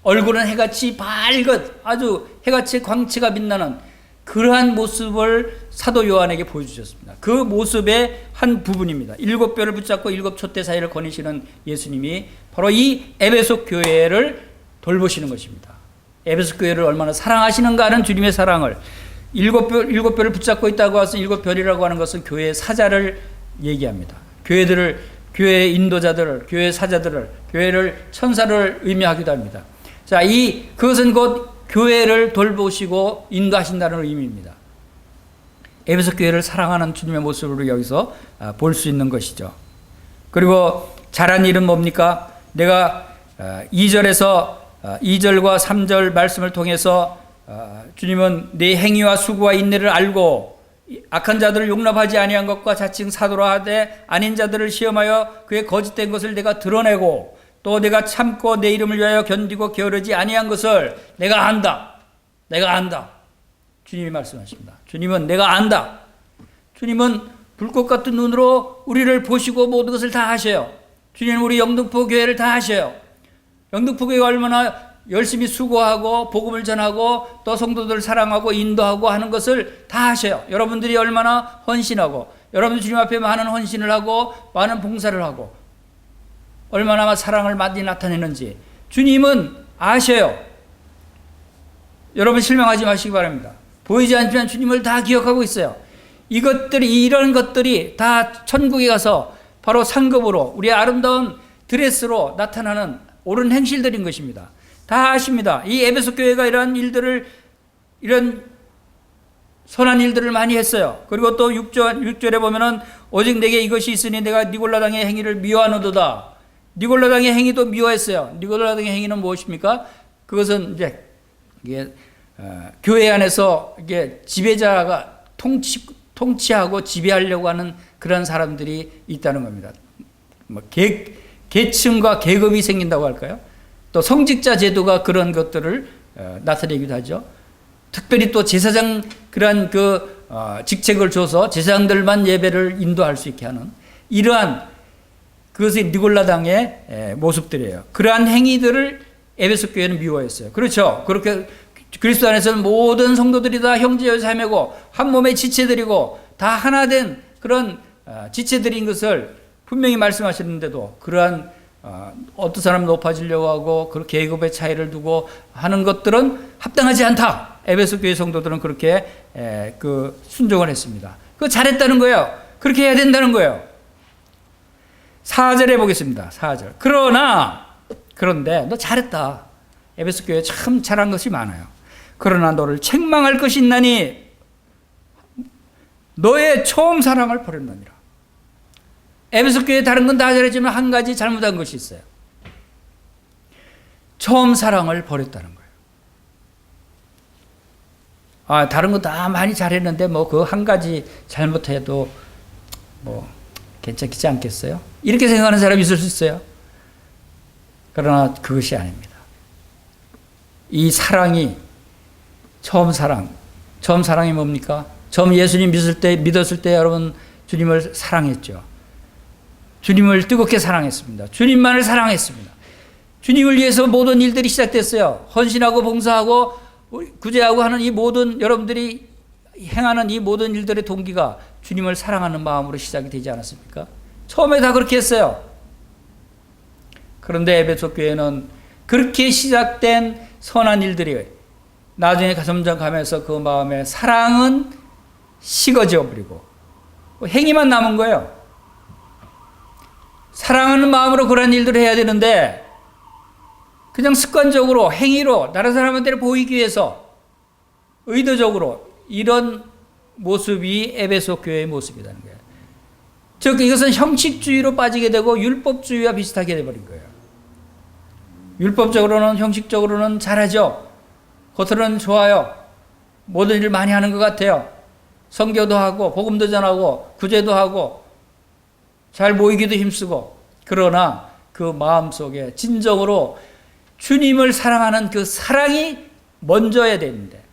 얼굴은 해같이 밝은 아주 해같이 광채가 빛나는 그러한 모습을 사도 요한에게 보여주셨습니다. 그 모습의 한 부분입니다. 7뼈를 붙잡고 7촛대 사이를 거니시는 예수님이 바로 이 에베소 교회를 돌보시는 것입니다. 에베소 교회를 얼마나 사랑하시는가 하는 주님의 사랑을 7뼈를 붙잡고 있다고 해서 7별이라고 하는 것은 교회의 사자를 얘기합니다. 교회의 인도자들을, 교회의 사자들을, 교회를 천사를 의미하기도 합니다. 자, 그것은 곧 교회를 돌보시고 인도하신다는 의미입니다. 에베소 교회를 사랑하는 주님의 모습을 여기서 볼 수 있는 것이죠. 그리고 잘한 일은 뭡니까? 내가 2절과 3절 말씀을 통해서 주님은 네 행위와 수고와 인내를 알고 악한 자들을 용납하지 아니한 것과 자칭 사도라 하되 아닌 자들을 시험하여 그의 거짓된 것을 내가 드러내고 또 내가 참고 내 이름을 위하여 견디고 게으르지 아니한 것을 내가 안다. 내가 안다. 주님이 말씀하십니다. 주님은 내가 안다. 주님은 불꽃 같은 눈으로 우리를 보시고 모든 것을 다 하셔요. 주님은 우리 영등포 교회를 다 하셔요. 영등포 교회가 얼마나 열심히 수고하고 복음을 전하고 또 성도들을 사랑하고 인도하고 하는 것을 다 하셔요. 여러분들이 얼마나 헌신하고 여러분들 주님 앞에 많은 헌신을 하고 많은 봉사를 하고 얼마나 사랑을 많이 나타내는지 주님은 아셔요. 여러분 실망하지 마시기 바랍니다. 보이지 않지만 주님을 다 기억하고 있어요. 이런 것들이 다 천국에 가서 바로 상급으로 우리의 아름다운 드레스로 나타나는 옳은 행실들인 것입니다. 다 아십니다. 이 에베소 교회가 이런 선한 일들을 많이 했어요. 그리고 또 6절에 보면은 오직 내게 이것이 있으니 내가 니골라당의 행위를 미워하노도다. 니골라당의 행위도 미워했어요. 니골라당의 행위는 무엇입니까? 그것은 이제 교회 안에서 이게 지배자가 통치하고 지배하려고 하는 그런 사람들이 있다는 겁니다. 계층과 계급이 생긴다고 할까요? 또 성직자 제도가 그런 것들을 나타내기도 하죠. 특별히 또 제사장 그런 직책을 줘서 제사장들만 예배를 인도할 수 있게 하는 이러한 그것이 니골라당의 모습들이에요. 그러한 행위들을 에베소 교회는 미워했어요. 그렇죠. 그렇게 그리스도 안에서는 모든 성도들이 다 형제여 자매고 한 몸의 지체들이고 다 하나 된 그런 지체들인 것을 분명히 말씀하셨는데도 그러한 어떤 사람은 높아지려고 하고 그 계급의 차이를 두고 하는 것들은 합당하지 않다. 에베소 교회 성도들은 그렇게 순종을 했습니다. 그거 잘했다는 거예요. 그렇게 해야 된다는 거예요. 4절에 보겠습니다. 4절. 그런데 너 잘했다. 에베소 교회 참 잘한 것이 많아요. 그러나 너를 책망할 것이 있나니 너의 처음 사랑을 버렸느니라. 에베소 교회 다른 건 다 잘했지만 한 가지 잘못한 것이 있어요. 처음 사랑을 버렸다는 거예요. 다른 거 다 많이 잘했는데 그 한 가지 잘못해도 괜찮지 않겠어요? 이렇게 생각하는 사람이 있을 수 있어요. 그러나 그것이 아닙니다. 이 사랑이 처음 사랑, 처음 사랑이 뭡니까? 처음 예수님 믿었을 때 여러분 주님을 사랑했죠. 주님을 뜨겁게 사랑했습니다. 주님만을 사랑했습니다. 주님을 위해서 모든 일들이 시작됐어요. 헌신하고 봉사하고 구제하고 하는 이 모든 여러분들이 행하는 이 모든 일들의 동기가 주님을 사랑하는 마음으로 시작이 되지 않았습니까? 처음에 다 그렇게 했어요. 그런데 에베소 교회는 그렇게 시작된 선한 일들이 나중에 점점 가면서 그 마음에 사랑은 식어져 버리고 행위만 남은 거예요. 사랑하는 마음으로 그런 일들을 해야 되는데 그냥 습관적으로 행위로 다른 사람한테 보이기 위해서 의도적으로 이런 모습이 에베소 교회의 모습이라는 거예요. 즉 이것은 형식주의로 빠지게 되고 율법주의와 비슷하게 되어버린 거예요. 율법적으로는 형식적으로는 잘하죠. 겉으로는 좋아요. 모든 일을 많이 하는 것 같아요. 선교도 하고 복음도 전하고 구제도 하고 잘 보이기도 힘쓰고 그러나 그 마음속에 진정으로 주님을 사랑하는 그 사랑이 먼저야 되는데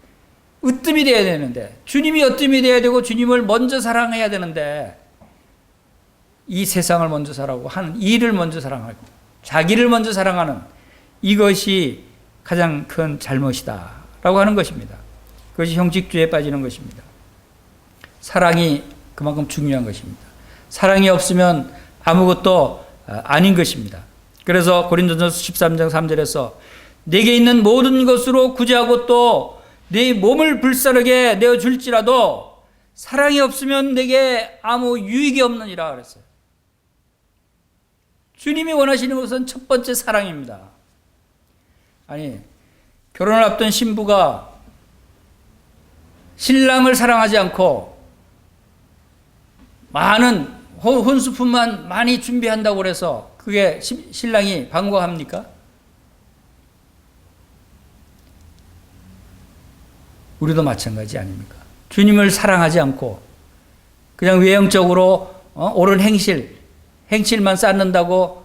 으뜸이 되어야 되는데 주님이 으뜸이 되어야 되고 주님을 먼저 사랑해야 되는데 이 세상을 먼저 사랑하고 하는 일을 먼저 사랑하고 자기를 먼저 사랑하는 이것이 가장 큰 잘못이다 라고 하는 것입니다. 그것이 형식주의에 빠지는 것입니다. 사랑이 그만큼 중요한 것입니다. 사랑이 없으면 아무것도 아닌 것입니다. 그래서 고린도전서 13장 3절에서 내게 있는 모든 것으로 구제하고 또 내 몸을 불사르게 내어줄지라도 사랑이 없으면 내게 아무 유익이 없느니라 그랬어요. 주님이 원하시는 것은 첫 번째 사랑입니다. 아니 결혼을 앞둔 신부가 신랑을 사랑하지 않고 많은 혼수품만 많이 준비한다고 그래서 그게 신랑이 반가워합니까? 우리도 마찬가지 아닙니까? 주님을 사랑하지 않고 그냥 외형적으로 옳은 행실만 쌓는다고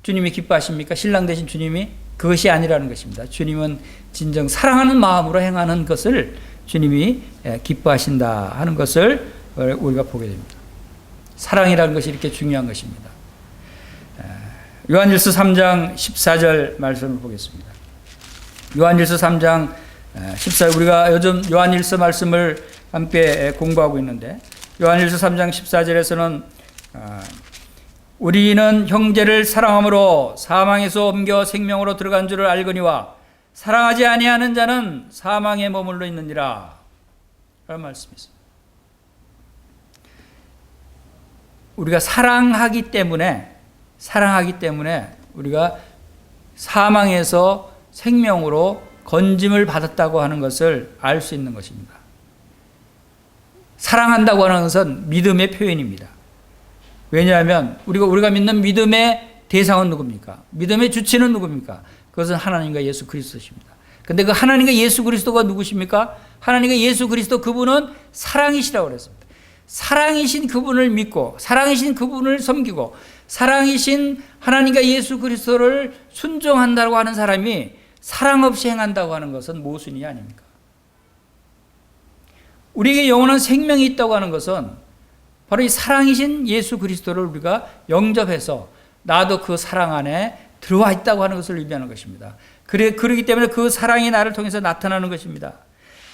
주님이 기뻐하십니까? 신랑 되신 주님이? 그것이 아니라는 것입니다. 주님은 진정 사랑하는 마음으로 행하는 것을 주님이 기뻐하신다 하는 것을 우리가 보게 됩니다. 사랑이라는 것이 이렇게 중요한 것입니다. 요한일서 3장 14절 말씀을 보겠습니다. 요한일서 3장 14절 우리가 요즘 요한일서 말씀을 함께 공부하고 있는데 요한일서 3장 14절에서는 우리는 형제를 사랑함으로 사망에서 옮겨 생명으로 들어간 줄을 알거니와 사랑하지 아니하는 자는 사망에 머물러 있느니라 라는 말씀이 있습니다. 우리가 사랑하기 때문에 우리가 사망에서 생명으로 건짐을 받았다고 하는 것을 알 수 있는 것입니다. 사랑한다고 하는 것은 믿음의 표현입니다. 왜냐하면 우리가 믿는 믿음의 대상은 누굽니까? 믿음의 주체는 누굽니까? 그것은 하나님과 예수 그리스도십니다. 근데 그 하나님과 예수 그리스도가 누구십니까? 하나님과 예수 그리스도 그분은 사랑이시라고 그랬습니다. 사랑이신 그분을 믿고 사랑이신 그분을 섬기고 사랑이신 하나님과 예수 그리스도를 순종한다고 하는 사람이 사랑 없이 행한다고 하는 것은 모순이 아닙니까? 우리에게 영원한 생명이 있다고 하는 것은 바로 이 사랑이신 예수 그리스도를 우리가 영접해서 나도 그 사랑 안에 들어와 있다고 하는 것을 의미하는 것입니다. 그렇기 때문에 그 사랑이 나를 통해서 나타나는 것입니다.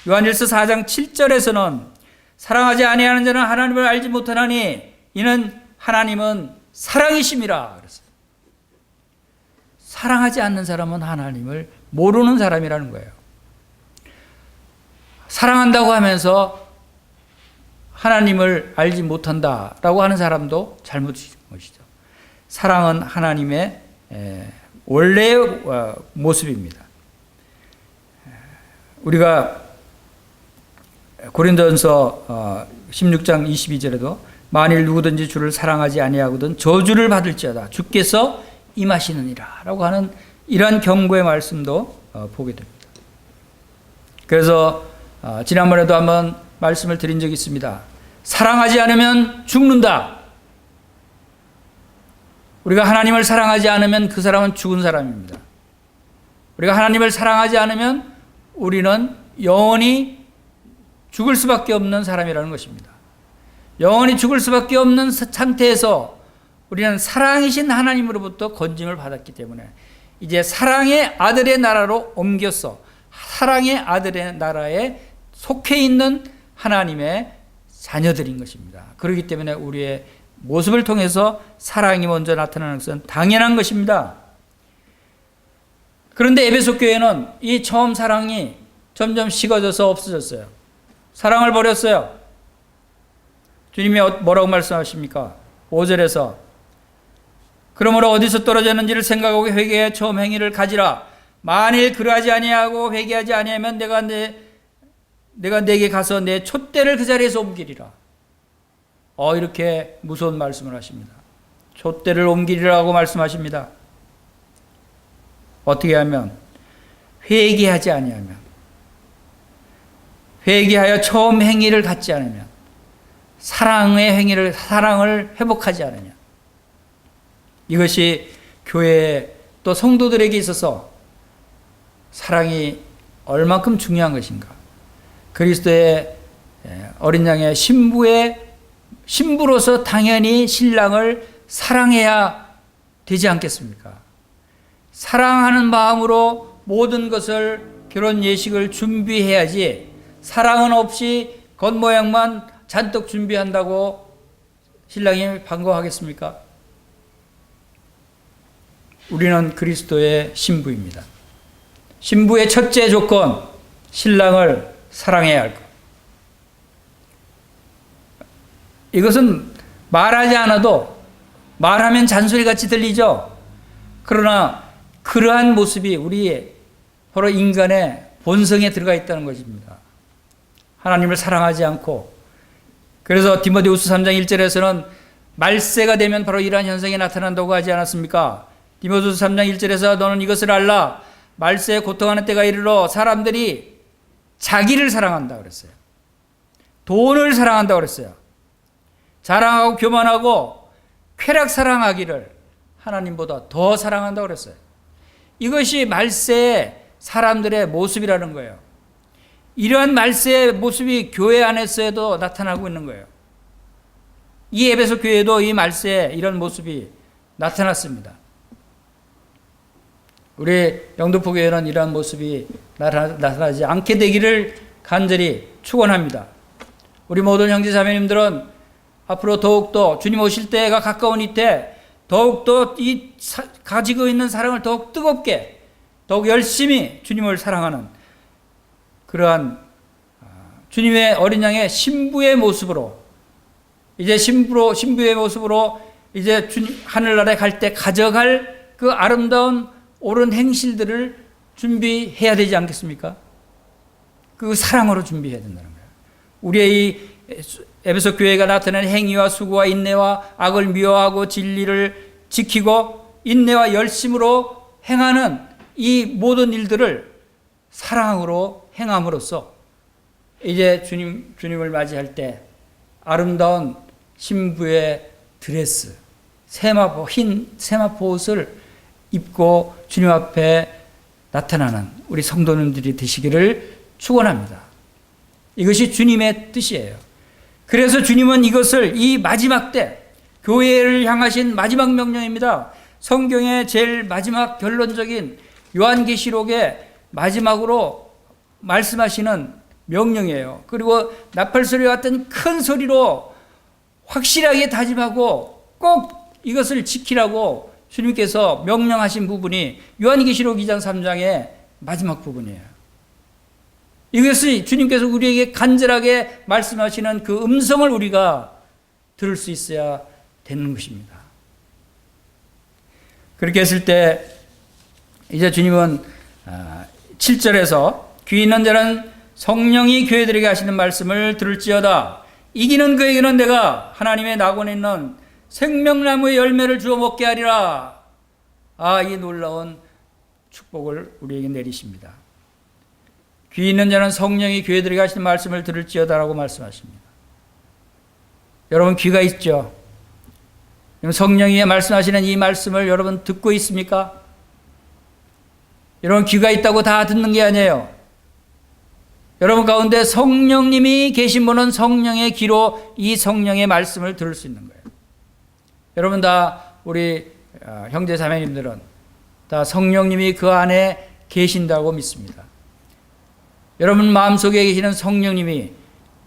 요한일서 4장 7절에서는 사랑하지 아니하는 자는 하나님을 알지 못하나니 이는 하나님은 사랑이심이라 그랬어요. 사랑하지 않는 사람은 하나님을 모르는 사람이라는 거예요. 사랑한다고 하면서 하나님을 알지 못한다라고 하는 사람도 잘못인 것이죠. 사랑은 하나님의 원래의 모습입니다. 우리가 고린도전서 16장 22절에도 만일 누구든지 주를 사랑하지 아니하거든 저주를 받을지어다 주께서 임하시느니라 라고 하는 이러한 경고의 말씀도 보게 됩니다. 그래서 지난번에도 한번 말씀을 드린 적이 있습니다. 사랑하지 않으면 죽는다. 우리가 하나님을 사랑하지 않으면 그 사람은 죽은 사람입니다. 우리가 하나님을 사랑하지 않으면 우리는 영원히 죽을 수밖에 없는 사람이라는 것입니다. 영원히 죽을 수밖에 없는 상태에서 우리는 사랑이신 하나님으로부터 건짐을 받았기 때문에 이제 사랑의 아들의 나라로 옮겨서 사랑의 아들의 나라에 속해 있는 하나님의 자녀들인 것입니다. 그렇기 때문에 우리의 모습을 통해서 사랑이 먼저 나타나는 것은 당연한 것입니다. 그런데 에베소 교회는 이 처음 사랑이 점점 식어져서 없어졌어요. 사랑을 버렸어요. 주님이 뭐라고 말씀하십니까? 5절에서 그러므로 어디서 떨어졌는지를 생각하고 회개해 처음 행위를 가지라. 만일 그러하지 아니하고 회개하지 아니하면 내가 내게 가서 내 촛대를 그 자리에서 옮기리라. 이렇게 무서운 말씀을 하십니다. 촛대를 옮기리라고 말씀하십니다. 어떻게 하면? 회개하지 아니하면, 회개하여 처음 행위를 갖지 않으면, 사랑을 회복하지 않으면, 이것이 교회 또 성도들에게 있어서 사랑이 얼만큼 중요한 것인가. 그리스도의 어린 양의 신부로서 당연히 신랑을 사랑해야 되지 않겠습니까? 사랑하는 마음으로 모든 것을 결혼 예식을 준비해야지 사랑은 없이 겉모양만 잔뜩 준비한다고 신랑이 반가워하겠습니까? 우리는 그리스도의 신부입니다. 신부의 첫째 조건, 신랑을 사랑해야 할 것. 이것은 말하지 않아도 말하면 잔소리같이 들리죠. 그러나 그러한 모습이 우리 바로 인간의 본성에 들어가 있다는 것입니다. 하나님을 사랑하지 않고, 그래서 디모데후서 3장 1절에서는 말세가 되면 바로 이러한 현상이 나타난다고 하지 않았습니까? 디모데후서 3장 1절에서 너는 이것을 알라. 말세에 고통하는 때가 이르러 사람들이 자기를 사랑한다 그랬어요. 돈을 사랑한다 그랬어요. 자랑하고 교만하고 쾌락 사랑하기를 하나님보다 더 사랑한다 그랬어요. 이것이 말세의 사람들의 모습이라는 거예요. 이러한 말세의 모습이 교회 안에서도 나타나고 있는 거예요. 이 에베소 교회도 이 말세에 이런 모습이 나타났습니다. 우리 영도포 교회는 이러한 모습이 나타나지 않게 되기를 간절히 축원합니다. 우리 모든 형제 자매님들은 앞으로 더욱더 주님 오실 때가 가까운 이때 더욱더 가지고 있는 사랑을 더욱 뜨겁게, 더욱 열심히 주님을 사랑하는 그러한 주님의 어린 양의 신부의 모습으로, 이제 신부의 모습으로 이제 하늘나라에 갈 때 가져갈 그 아름다운 옳은 행실들을 준비해야 되지 않겠습니까? 그 사랑으로 준비해야 된다는 거예요. 우리의 이 에베소 교회가 나타낸 행위와 수고와 인내와 악을 미워하고 진리를 지키고 인내와 열심으로 행하는 이 모든 일들을 사랑으로 행함으로써 이제 주님을 맞이할 때 아름다운 신부의 드레스, 흰 세마포 옷을 입고 주님 앞에 나타나는 우리 성도님들이 되시기를 축원합니다. 이것이 주님의 뜻이에요. 그래서 주님은 이것을 이 마지막 때 교회를 향하신 마지막 명령입니다. 성경의 제일 마지막 결론적인 요한계시록의 마지막으로 말씀하시는 명령이에요. 그리고 나팔소리와 같은 큰 소리로 확실하게 다짐하고 꼭 이것을 지키라고 주님께서 명령하신 부분이 요한계시록 2장 3장의 마지막 부분이에요. 이것이 주님께서 우리에게 간절하게 말씀하시는 그 음성을 우리가 들을 수 있어야 되는 것입니다. 그렇게 했을 때 이제 주님은 7절에서 귀 있는 자는 성령이 교회들에게 하시는 말씀을 들을지어다. 이기는 그에게는 내가 하나님의 낙원에 있는 생명나무의 열매를 주어 먹게 하리라. 이 놀라운 축복을 우리에게 내리십니다. 귀 있는 자는 성령이 교회들에게 하시는 말씀을 들을지어다라고 말씀하십니다. 여러분 귀가 있죠? 성령이 말씀하시는 이 말씀을 여러분 듣고 있습니까? 여러분 귀가 있다고 다 듣는 게 아니에요. 여러분 가운데 성령님이 계신 분은 성령의 귀로 이 성령의 말씀을 들을 수 있는 거예요. 여러분 다 우리 형제 자매님들은 다 성령님이 그 안에 계신다고 믿습니다. 여러분 마음속에 계시는 성령님이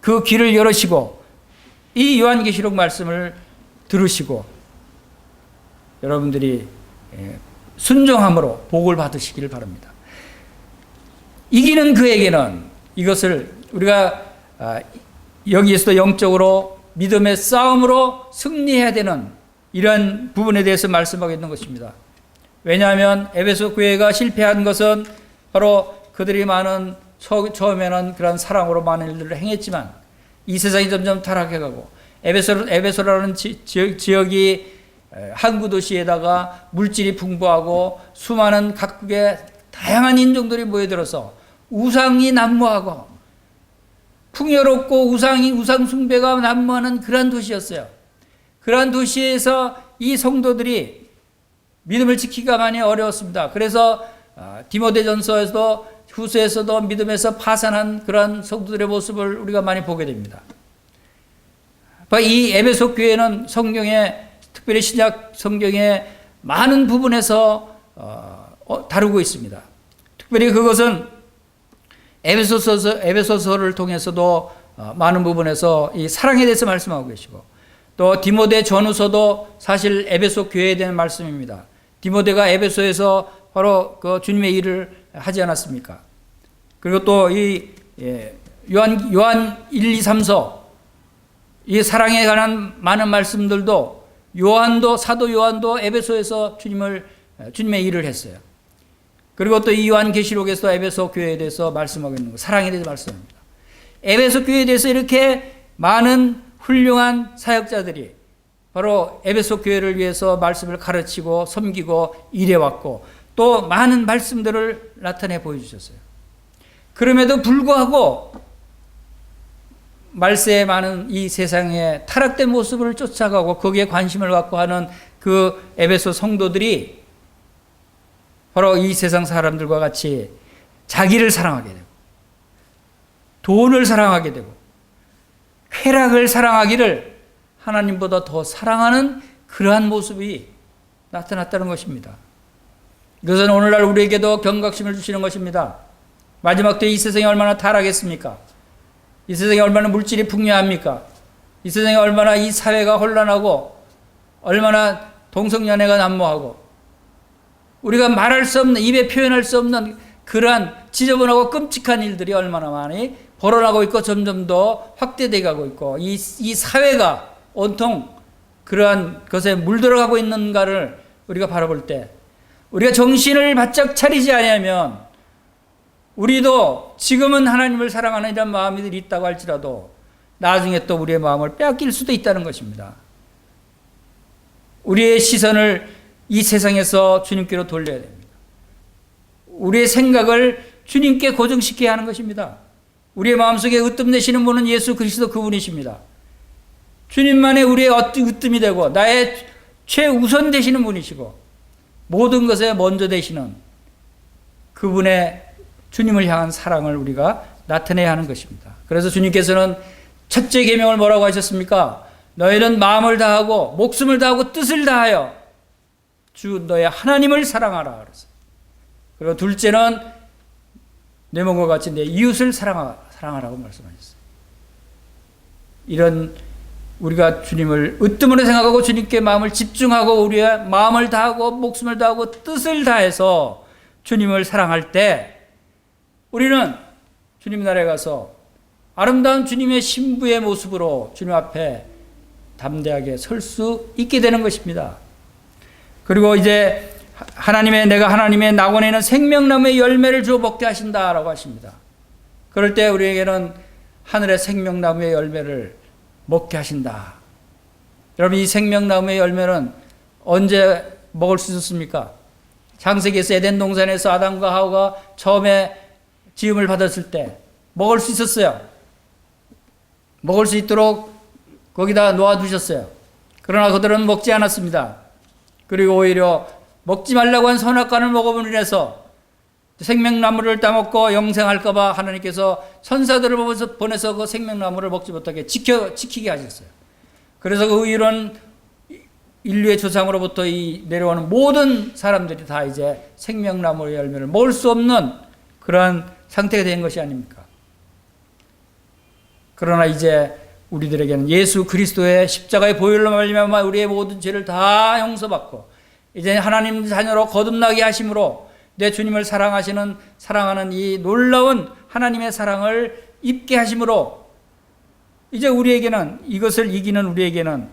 그 귀를 열으시고 이 요한계시록 말씀을 들으시고 여러분들이 순종함으로 복을 받으시기를 바랍니다. 이기는 그에게는 이것을 우리가 여기에서도 영적으로 믿음의 싸움으로 승리해야 되는 이런 부분에 대해서 말씀하고 있는 것입니다. 왜냐하면 에베소 교회가 실패한 것은 바로 그들이 많은 처음에는 그런 사랑으로 많은 일들을 행했지만 이 세상이 점점 타락해가고 에베소라는 지역이 항구 도시에다가 물질이 풍부하고 수많은 각국의 다양한 인종들이 모여들어서 우상이 난무하고 풍요롭고 우상 숭배가 난무하는 그러한 도시였어요. 그러한 도시에서 이 성도들이 믿음을 지키기가 많이 어려웠습니다. 그래서 디모데전서에서도 후서에서도 믿음에서 파산한 그런 성도들의 모습을 우리가 많이 보게 됩니다. 이 에베소 교회는 성경에 특별히 신약 성경의 많은 부분에서 다루고 있습니다. 특별히 그것은 에베소서를 통해서도 많은 부분에서 이 사랑에 대해서 말씀하고 계시고 또 디모데 전후서도 사실 에베소 교회에 대한 말씀입니다. 디모데가 에베소에서 바로 그 주님의 일을 하지 않았습니까? 그리고 또 이 요한 1, 2, 3서 이 사랑에 관한 많은 말씀들도 사도 요한도 에베소에서 주님의 일을 했어요. 그리고 또 이 요한계시록에서 에베소 교회에 대해서 말씀하고 있는 거, 사랑에 대해서 말씀합니다. 에베소 교회에 대해서 이렇게 많은 훌륭한 사역자들이 바로 에베소 교회를 위해서 말씀을 가르치고 섬기고 일해왔고 또 많은 말씀들을 나타내 보여주셨어요. 그럼에도 불구하고 말세에 많은 이 세상의 타락된 모습을 쫓아가고 거기에 관심을 갖고 하는 그 에베소 성도들이 바로 이 세상 사람들과 같이 자기를 사랑하게 되고 돈을 사랑하게 되고 쾌락을 사랑하기를 하나님보다 더 사랑하는 그러한 모습이 나타났다는 것입니다. 이것은 오늘날 우리에게도 경각심을 주시는 것입니다. 마지막 때 이 세상이 얼마나 타락했습니까? 이 세상이 얼마나 물질이 풍요합니까? 이 세상이 얼마나 이 사회가 혼란하고 얼마나 동성연애가 난무하고 우리가 말할 수 없는, 입에 표현할 수 없는 그러한 지저분하고 끔찍한 일들이 얼마나 많이 벌어나고 있고 점점 더 확대되어 가고 있고 이 사회가 온통 그러한 것에 물들어가고 있는가를 우리가 바라볼 때 우리가 정신을 바짝 차리지 않으면 우리도 지금은 하나님을 사랑하는 이런 마음이 있다고 할지라도 나중에 또 우리의 마음을 빼앗길 수도 있다는 것입니다. 우리의 시선을 이 세상에서 주님께로 돌려야 됩니다. 우리의 생각을 주님께 고정시켜야 하는 것입니다. 우리의 마음속에 으뜸 내시는 분은 예수 그리스도 그분이십니다. 주님만의 우리의 으뜸이 되고 나의 최우선 되시는 분이시고 모든 것에 먼저 되시는 그분의 주님을 향한 사랑을 우리가 나타내야 하는 것입니다. 그래서 주님께서는 첫째 계명을 뭐라고 하셨습니까? 너희는 마음을 다하고 목숨을 다하고 뜻을 다하여 주 너의 하나님을 사랑하라 그랬어요. 그리고 둘째는 내 몸과 같이 내 이웃을 사랑하라고 말씀하셨어요. 이런 우리가 주님을 으뜸으로 생각하고 주님께 마음을 집중하고 우리의 마음을 다하고 목숨을 다하고 뜻을 다해서 주님을 사랑할 때 우리는 주님 나라에 가서 아름다운 주님의 신부의 모습으로 주님 앞에 담대하게 설 수 있게 되는 것입니다. 그리고 이제 내가 하나님의 낙원에는 생명나무의 열매를 주어 먹게 하신다라고 하십니다. 그럴 때 우리에게는 하늘의 생명나무의 열매를 먹게 하신다. 여러분 이 생명나무의 열매는 언제 먹을 수 있었습니까? 창세기에서 에덴 동산에서 아담과 하와가 처음에 지음을 받았을 때 먹을 수 있었어요. 먹을 수 있도록 거기다 놓아두셨어요. 그러나 그들은 먹지 않았습니다. 그리고 오히려 먹지 말라고 한 선악과를 먹어본 인해서 생명나무를 따먹고 영생할까봐 하나님께서 천사들을 보내서 그 생명나무를 먹지 못하게 지키게 하셨어요. 그래서 그 이런 인류의 조상으로부터 내려오는 모든 사람들이 다 이제 생명나무의 열매를 먹을 수 없는 그러한 상태가 된 것이 아닙니까? 그러나 이제 우리들에게는 예수 그리스도의 십자가의 보혈로 말미암아 우리의 모든 죄를 다 용서받고 이제 하나님 자녀로 거듭나게 하심으로 내 주님을 사랑하는 이 놀라운 하나님의 사랑을 입게 하심으로 이제 우리에게는 이것을 이기는 우리에게는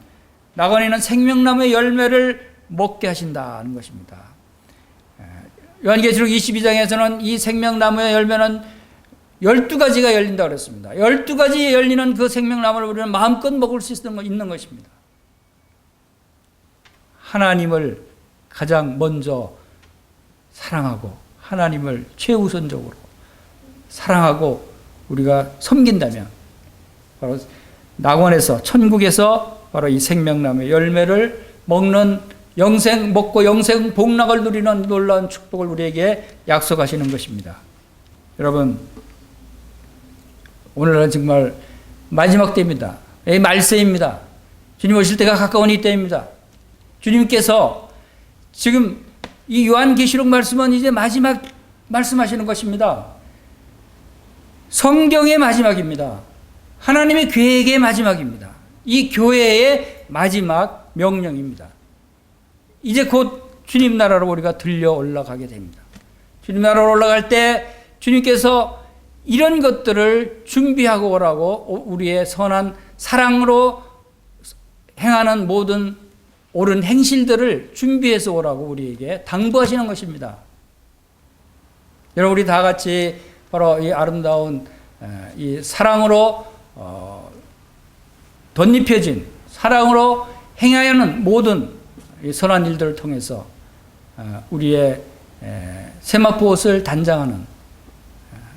낙원에 있는 생명나무의 열매를 먹게 하신다는 것입니다. 요한계시록 22장에서는 이 생명나무의 열매는 12가지가 열린다고 그랬습니다. 12가지 열리는 그 생명나무를 우리는 마음껏 먹을 수 있는 것입니다. 하나님을 가장 먼저 사랑하고 하나님을 최우선적으로 사랑하고 우리가 섬긴다면 바로 낙원에서 천국에서 바로 이 생명나무의 열매를 먹는 먹고 영생 복락을 누리는 놀라운 축복을 우리에게 약속하시는 것입니다. 여러분, 오늘은 정말 마지막 때입니다. 말세입니다. 주님 오실 때가 가까운 이 때입니다. 주님께서 지금 이 요한계시록 말씀은 이제 마지막 말씀하시는 것입니다. 성경의 마지막입니다. 하나님의 계획의 마지막입니다. 이 교회의 마지막 명령입니다. 이제 곧 주님 나라로 우리가 들려 올라가게 됩니다. 주님 나라로 올라갈 때 주님께서 이런 것들을 준비하고 오라고 우리의 선한 사랑으로 행하는 모든 옳은 행실들을 준비해서 오라고 우리에게 당부하시는 것입니다. 여러분, 우리 다 같이 바로 이 아름다운 이 사랑으로 덧입혀진 사랑으로 행하여는 모든 선한 일들을 통해서 우리의 세마포 옷을 단장하는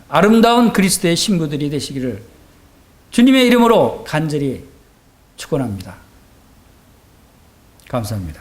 아름다운 그리스도의 신부들이 되시기를 주님의 이름으로 간절히 축원합니다. 감사합니다.